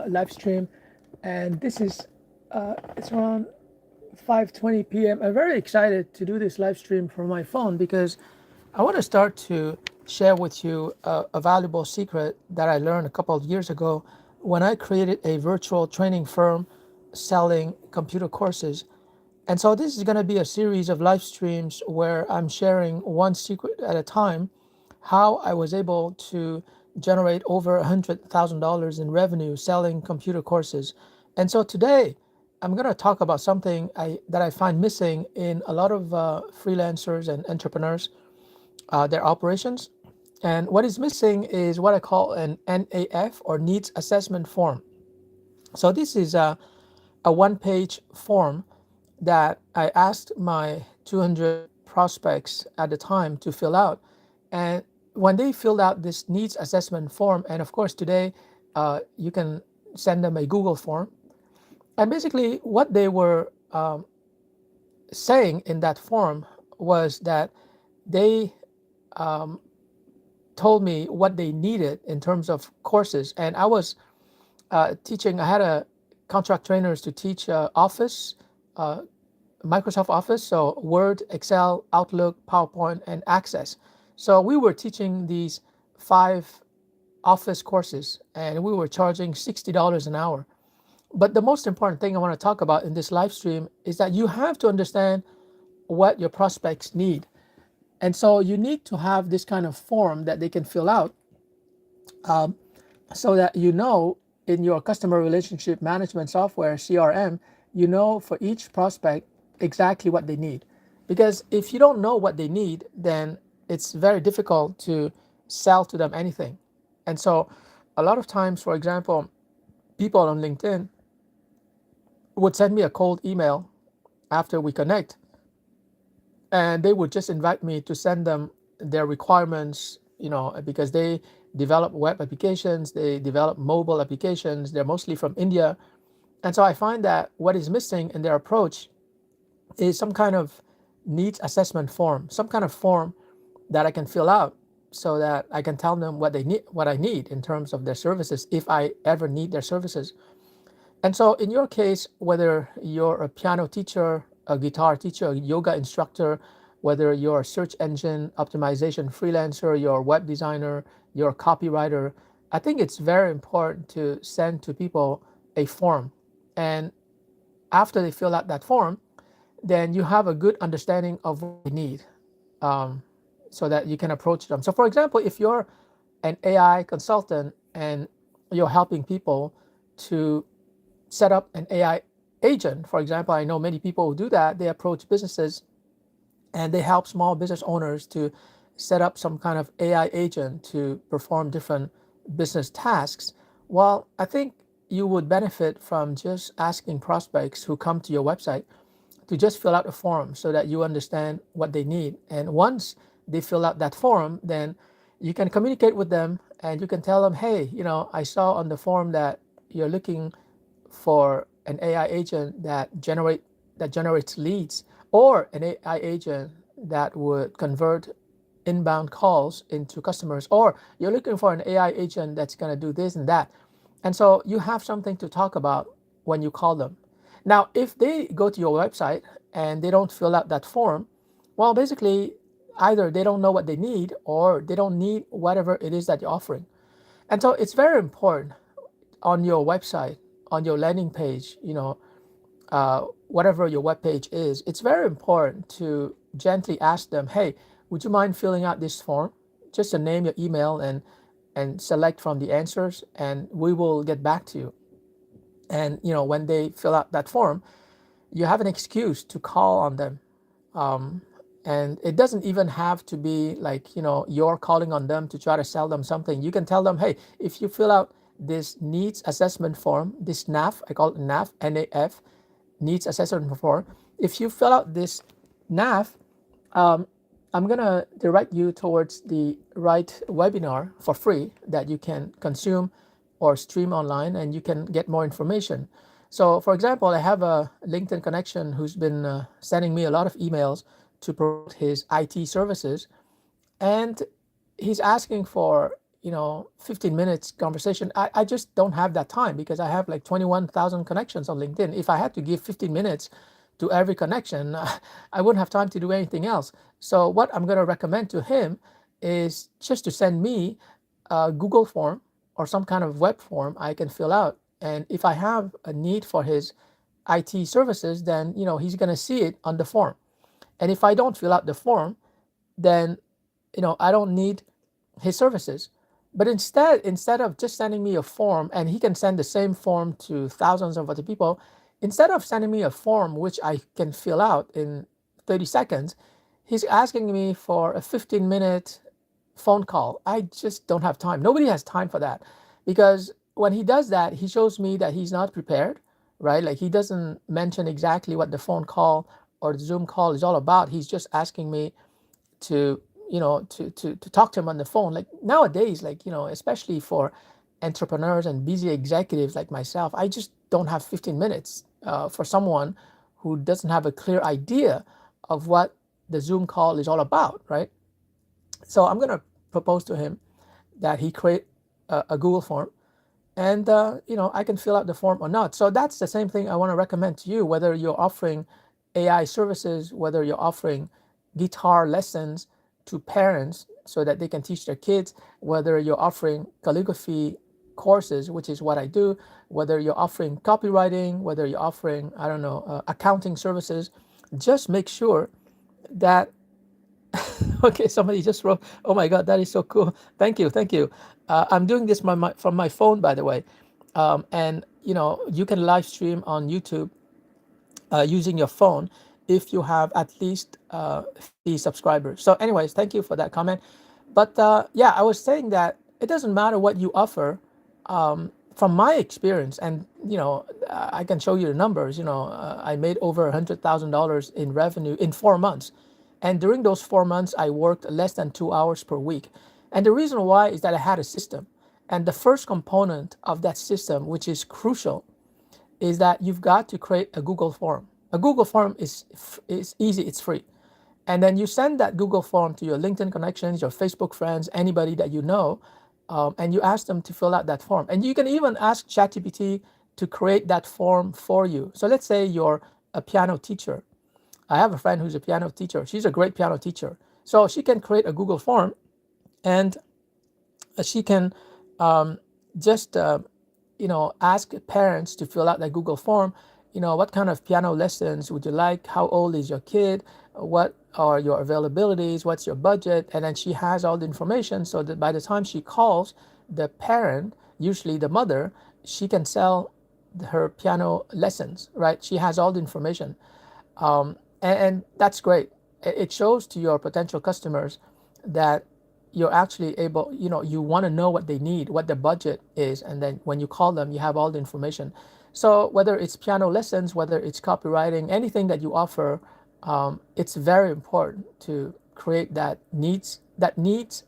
live stream, and this is it's around 5:20 p.m. I'm very excited to do this live stream from my phone because I want to start to share with you a valuable secret that I learned a couple of years ago when I created a virtual training firm selling computer courses. And so this is going to be a series of live streams where I'm sharing one secret at a time, how I was able to generate over $100,000 in revenue selling computer courses. And so today I'm going to talk about something that I find missing in a lot of freelancers and entrepreneurs, their operations. And what is missing is what I call an NAF, or needs assessment form. So this is a one-page form that I asked my 200 prospects at the time to fill out. And when they filled out this needs assessment form, and of course today you can send them a Google form, and basically what they were saying in that form was that they told me what they needed in terms of courses. And I was teaching, I had a contract trainers to teach Office, Microsoft Office, so Word, Excel, Outlook, PowerPoint, and Access. So we were teaching these 5 Office courses, and we were charging $60 an hour. But the most important thing I want to talk about in this live stream is that you have to understand what your prospects need. And so you need to have this kind of form that they can fill out, so that you know in your customer relationship management software, CRM, you know for each prospect exactly what they need. Because if you don't know what they need, then it's very difficult to sell to them anything. And so a lot of times, for example, people on LinkedIn would send me a cold email after we connect, and they would just invite me to send them their requirements, because they develop web applications, they develop mobile applications, they're mostly from India. And so I find that what is missing in their approach is some kind of needs assessment form, some kind of form that I can fill out so that I can tell them what they need, what I need in terms of their services, if I ever need their services. And so in your case, whether you're a piano teacher, a guitar teacher, a yoga instructor, whether you're a search engine optimization freelancer, you're a web designer, you're a copywriter, I think it's very important to send to people a form. And after they fill out that form, then you have a good understanding of what they need, so that you can approach them. So for example, if you're an AI consultant and you're helping people to set up an AI agent, for example, I know many people who do that. They approach businesses and they help small business owners to set up some kind of AI agent to perform different business tasks. Well, I think you would benefit from just asking prospects who come to your website to just fill out a form so that you understand what they need. And once they fill out that form, then you can communicate with them and you can tell them, hey, I saw on the form that you're looking for an AI agent that generates leads, or an AI agent that would convert inbound calls into customers, or you're looking for an AI agent that's going to do this and that. And so you have something to talk about when you call them. Now, if they go to your website and they don't fill out that form, well, basically, either they don't know what they need or they don't need whatever it is that you're offering. And so it's very important on your website, on your landing page, whatever your web page is, it's very important to gently ask them, hey, would you mind filling out this form? Just to name your email and select from the answers, and we will get back to you. And when they fill out that form, you have an excuse to call on them. And it doesn't even have to be like, you're calling on them to try to sell them something. You can tell them, hey, if you fill out this needs assessment form, this NAF, I call it NAF, NAF, needs assessment form. If you fill out this NAF, I'm going to direct you towards the right webinar for free that you can consume or stream online, and you can get more information. So for example, I have a LinkedIn connection who's been sending me a lot of emails to promote his IT services. And he's asking for, 15 minutes conversation. I just don't have that time because I have like 21,000 connections on LinkedIn. If I had to give 15 minutes to every connection, I wouldn't have time to do anything else. So what I'm going to recommend to him is just to send me a Google form or some kind of web form I can fill out. And if I have a need for his IT services, then he's going to see it on the form. And if I don't fill out the form, then I don't need his services. But instead of just sending me a form, and he can send the same form to thousands of other people, instead of sending me a form which I can fill out in 30 seconds, he's asking me for a 15-minute phone call. I just don't have time. Nobody has time for that, because when he does that, he shows me that he's not prepared, right? Like, he doesn't mention exactly what the phone call or the Zoom call is all about. He's just asking me to to talk to him on the phone. Like nowadays, like especially for entrepreneurs and busy executives like myself, I just don't have 15 minutes for someone who doesn't have a clear idea of what the Zoom call is all about, right? So I'm going to propose to him that he create a Google form, and I can fill out the form or not. So that's the same thing I want to recommend to you, whether you're offering AI services, whether you're offering guitar lessons to parents so that they can teach their kids, whether you're offering calligraphy courses, which is what I do, whether you're offering copywriting, whether you're offering, I don't know, accounting services. Just make sure that okay, somebody just wrote, oh my God, that is so cool. Thank you. I'm doing this from my phone, by the way. And you can live stream on YouTube using your phone if you have at least 50 subscribers. So anyways, thank you for that comment. But yeah, I was saying that it doesn't matter what you offer. From my experience, and I can show you the numbers. I made over $100,000 in revenue in 4 months. And during those 4 months, I worked less than 2 hours per week. And the reason why is that I had a system. And the first component of that system, which is crucial, is that you've got to create a Google form. A Google form is easy, it's free. And then you send that Google form to your LinkedIn connections, your Facebook friends, anybody that you know, and you ask them to fill out that form. And you can even ask ChatGPT to create that form for you. So let's say you're a piano teacher. I have a friend who's a piano teacher. She's a great piano teacher. So she can create a Google form, and she can just ask parents to fill out that Google form. What kind of piano lessons would you like? How old is your kid? What are your availabilities? What's your budget? And then she has all the information so that by the time she calls the parent, usually the mother, she can sell her piano lessons, right? She has all the information. And that's great. It shows to your potential customers that you're actually able, you want to know what they need, what their budget is, and then when you call them, you have all the information. So whether it's piano lessons, whether it's copywriting, anything that you offer, it's very important to create that needs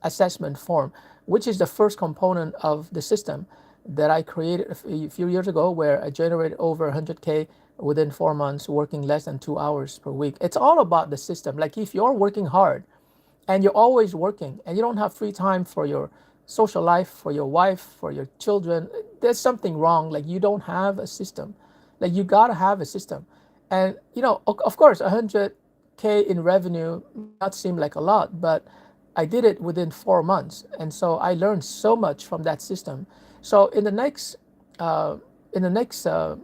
assessment form, which is the first component of the system that I created a few years ago, where I generated over 100K within 4 months, working less than 2 hours per week. It's all about the system. Like, if you're working hard and you're always working and you don't have free time for your social life, for your wife, for your children, there's something wrong. Like, you don't have a system. Like, you gotta have a system. And of course, 100K in revenue may not seem like a lot, but I did it within 4 months, and so I learned so much from that system. So in the next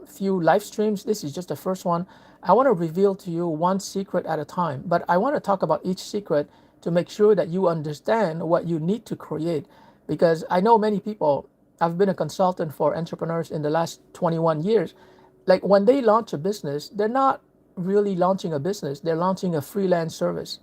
few live streams, this is just the first one, I want to reveal to you one secret at a time, but I want to talk about each secret to make sure that you understand what you need to create. Because I know many people, I've been a consultant for entrepreneurs in the last 21 years. Like, when they launch a business, they're not really launching a business, they're launching a freelance service.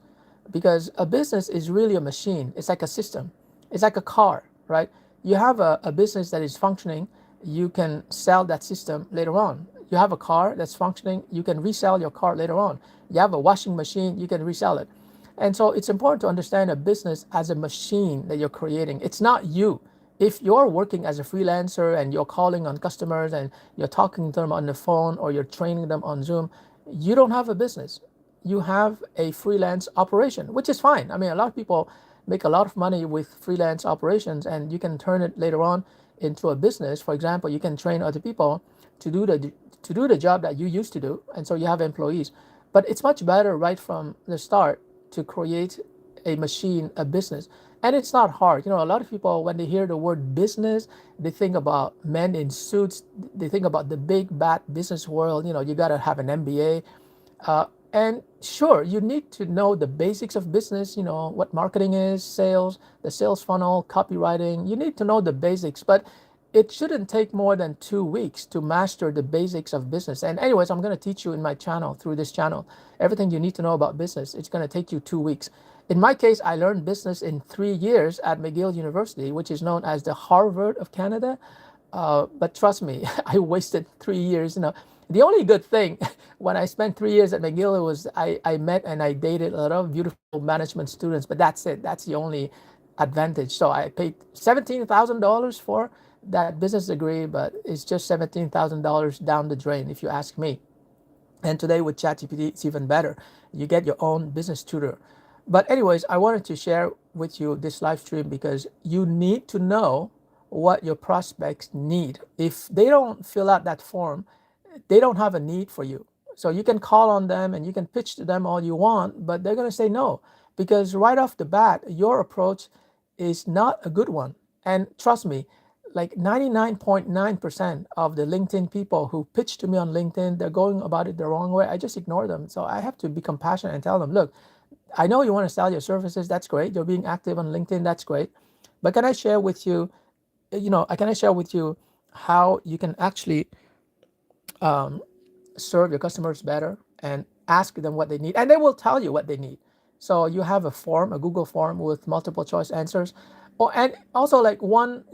Because a business is really a machine. It's like a system. It's like a car, right? You have a business that is functioning, you can sell that system later on. You have a car that's functioning, you can resell your car later on. You have a washing machine, you can resell it. And so it's important to understand a business as a machine that you're creating. It's not you. If you're working as a freelancer and you're calling on customers and you're talking to them on the phone or you're training them on Zoom, you don't have a business. You have a freelance operation, which is fine. I mean, a lot of people make a lot of money with freelance operations, and you can turn it later on into a business. For example, you can train other people to do the job that you used to do, and so you have employees. But it's much better right from the start to create a machine, a business. And it's not hard. A lot of people, when they hear the word business, they think about men in suits. They think about the big bad business world. You got to have an MBA. And sure, you need to know the basics of business, what marketing is, sales, the sales funnel, copywriting. You need to know the basics, but it shouldn't take more than 2 weeks to master the basics of business. And anyways, I'm going to teach you in my channel, through this channel, everything you need to know about business. It's going to take you 2 weeks. In my case, I learned business in 3 years at McGill University, which is known as the Harvard of Canada. But trust me, I wasted 3 years. The only good thing when I spent 3 years at McGill was I met and I dated a lot of beautiful management students, but that's it. That's the only advantage. So I paid $17,000 for that business degree, but it's just $17,000 down the drain, if you ask me. And today with ChatGPT, it's even better. You get your own business tutor. But anyways, I wanted to share with you this live stream because you need to know what your prospects need. If they don't fill out that form, they don't have a need for you. So you can call on them and you can pitch to them all you want, but they're going to say no, because right off the bat, your approach is not a good one. And trust me, like 99.9% of the LinkedIn people who pitch to me on LinkedIn, they're going about it the wrong way. I just ignore them. So I have to be compassionate and tell them, look, I know you want to sell your services. That's great. You're being active on LinkedIn. That's great. But can I share with you, how you can actually serve your customers better and ask them what they need, and they will tell you what they need. So you have a form, a Google form with multiple choice answers. And also, like, one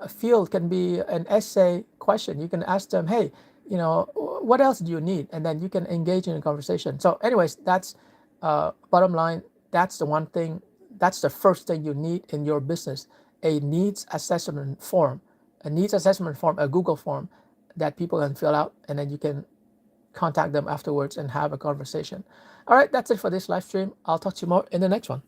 field can be an essay question. You can ask them, hey, what else do you need? And then you can engage in a conversation. So anyways, that's bottom line. That's the one thing. That's the first thing you need in your business: a needs assessment form, a Google form that people can fill out, and then you can contact them afterwards and have a conversation. All right, that's it for this live stream. I'll talk to you more in the next one.